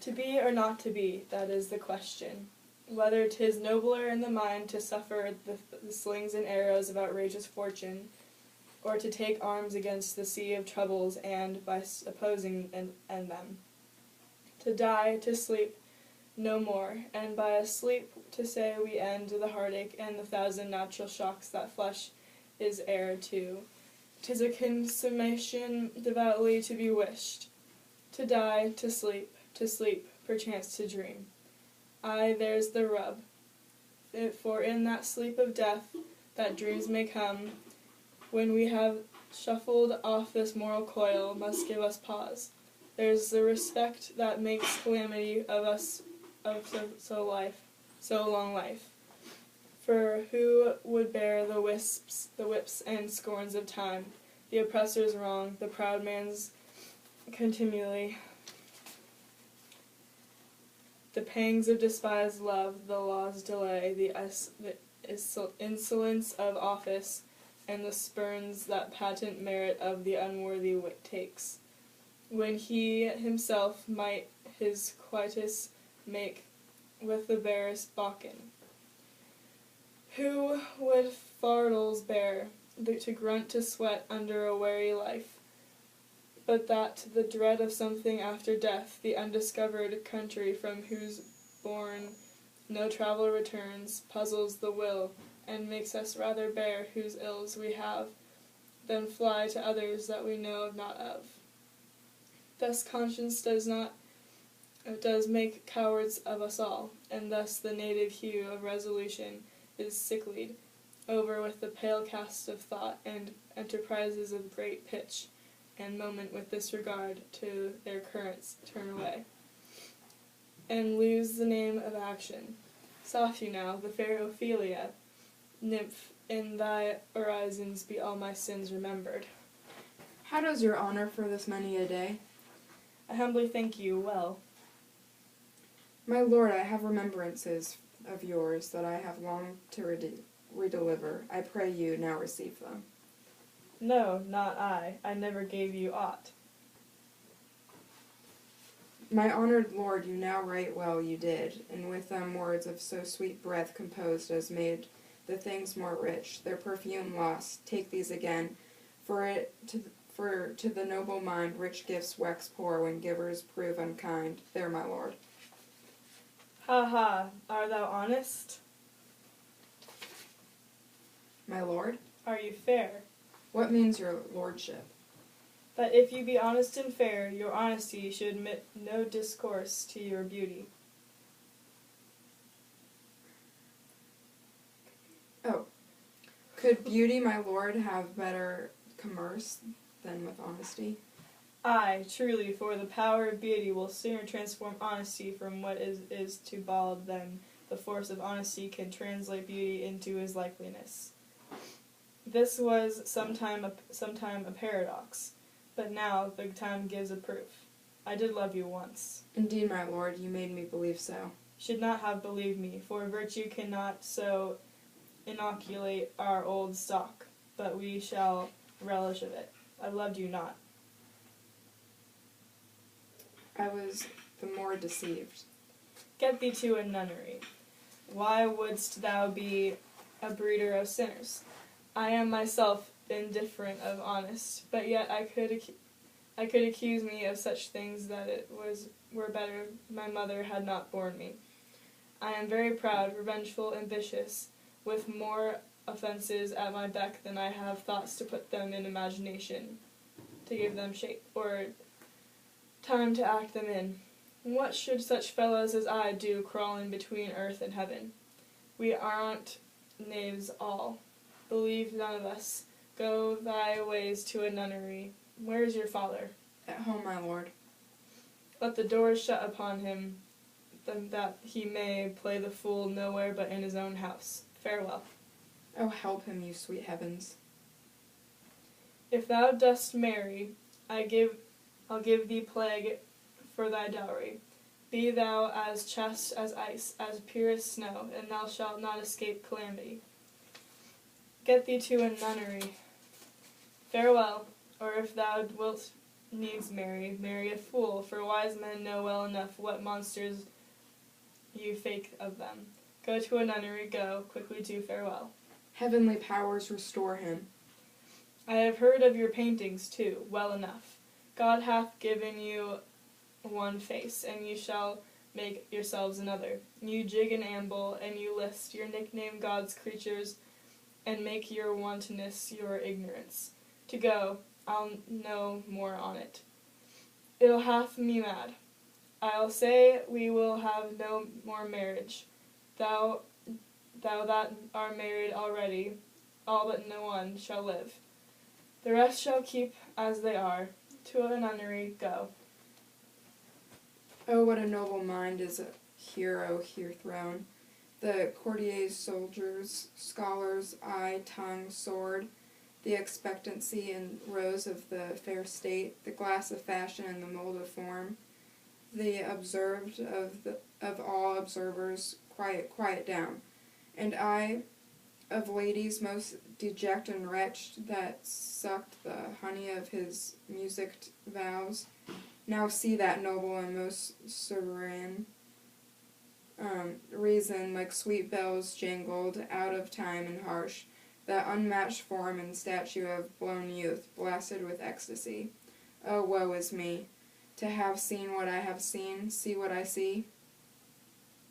To be or not to be, that is the question. Whether 'tis nobler in the mind to suffer the slings and arrows of outrageous fortune, or to take arms against the sea of troubles and, by opposing end them, to die, to sleep no more, and by a sleep to say we end the heartache and the thousand natural shocks that flesh is heir to. 'Tis a consummation devoutly to be wished. To die, to sleep, perchance to dream. Aye, there's the rub. For in that sleep of death, that dreams may come, when we have shuffled off this moral coil, must give us pause. There's the respect that makes calamity of us of so long life. For who would bear the whips and scorns of time, the oppressor's wrong, the proud man's continually, the pangs of despised love, the law's delay, the insolence of office, and the spurns that patent merit of the unworthy takes, when he himself might his quietus make with the barest bacchan? Who would fardels bear, to grunt, to sweat under a weary life, but that the dread of something after death, the undiscovered country from whose bourne no traveller returns, puzzles the will, and makes us rather bear whose ills we have, than fly to others that we know not of. Thus conscience does make cowards of us all, and thus the native hue of resolution is sicklied over with the pale cast of thought, and enterprises of great pitch and moment with disregard to their currents turn away, and lose the name of action. Soft you now, the fair Ophelia, nymph, in thy orisons be all my sins remembered. How does your honor for this many a day? I humbly thank you well. My lord, I have remembrances of yours that I have longed to redeliver. I pray you now receive them. No, not I. I never gave you aught. My honored lord, you now right well you did, and with them words of so sweet breath composed as made the things more rich, their perfume lost. Take these again, for to the noble mind rich gifts wax poor when givers prove unkind. There, my lord. Ha ha, art thou honest? My lord? Are you fair? What means your lordship? That if you be honest and fair, your honesty should admit no discourse to your beauty. Oh. Could beauty, my lord, have better commerce than with honesty? Aye, truly, for the power of beauty will sooner transform honesty from what is to bald than the force of honesty can translate beauty into his likeness. This was sometime a paradox, but now the time gives a proof. I did love you once. Indeed, my lord, you made me believe so. Should not have believed me, for virtue cannot so inoculate our old stock, but we shall relish of it. I loved you not. I was the more deceived. Get thee to a nunnery. Why wouldst thou be a breeder of sinners? I am myself indifferent of honest, but yet I could accuse me of such things that were better my mother had not borne me. I am very proud, revengeful, ambitious, with more offences at my beck than I have thoughts to put them in imagination, to give them shape, or time to act them in. What should such fellows as I do crawling between earth and heaven? We aren't knaves all. Believe none of us. Go thy ways to a nunnery. Where is your father? At home, my lord. Let the doors shut upon him, that he may play the fool nowhere but in his own house. Farewell. Oh, help him, you sweet heavens. If thou dost marry, I'll give thee plague for thy dowry. Be thou as chaste as ice, as pure as snow, and thou shalt not escape calamity. Get thee to a nunnery. Farewell, or if thou wilt needs marry a fool, for wise men know well enough what monsters you fake of them. Go to a nunnery, go, quickly do farewell. Heavenly powers restore him. I have heard of your paintings, too, well enough. God hath given you one face, and you shall make yourselves another. You jig and amble, and you list your nickname God's creatures, and make your wantonness your ignorance. To go, I'll know more on it. It'll half me mad. I'll say we will have no more marriage. Thou that are married already, all but no one shall live. The rest shall keep as they are. To a nunnery, go. Oh, what a noble mind is a hero here thrown. The courtiers, soldiers, scholars, eye, tongue, sword, the expectancy and rose of the fair state, the glass of fashion and the mold of form, the observed of all observers, quiet down. And I, of ladies most deject and wretched, that sucked the honey of his musicked vows, now see that noble and most serene reason, like sweet bells jangled, out of time and harsh, that unmatched form and statue of blown youth, blasted with ecstasy. Oh, woe is me, to have seen what I have seen, see what I see.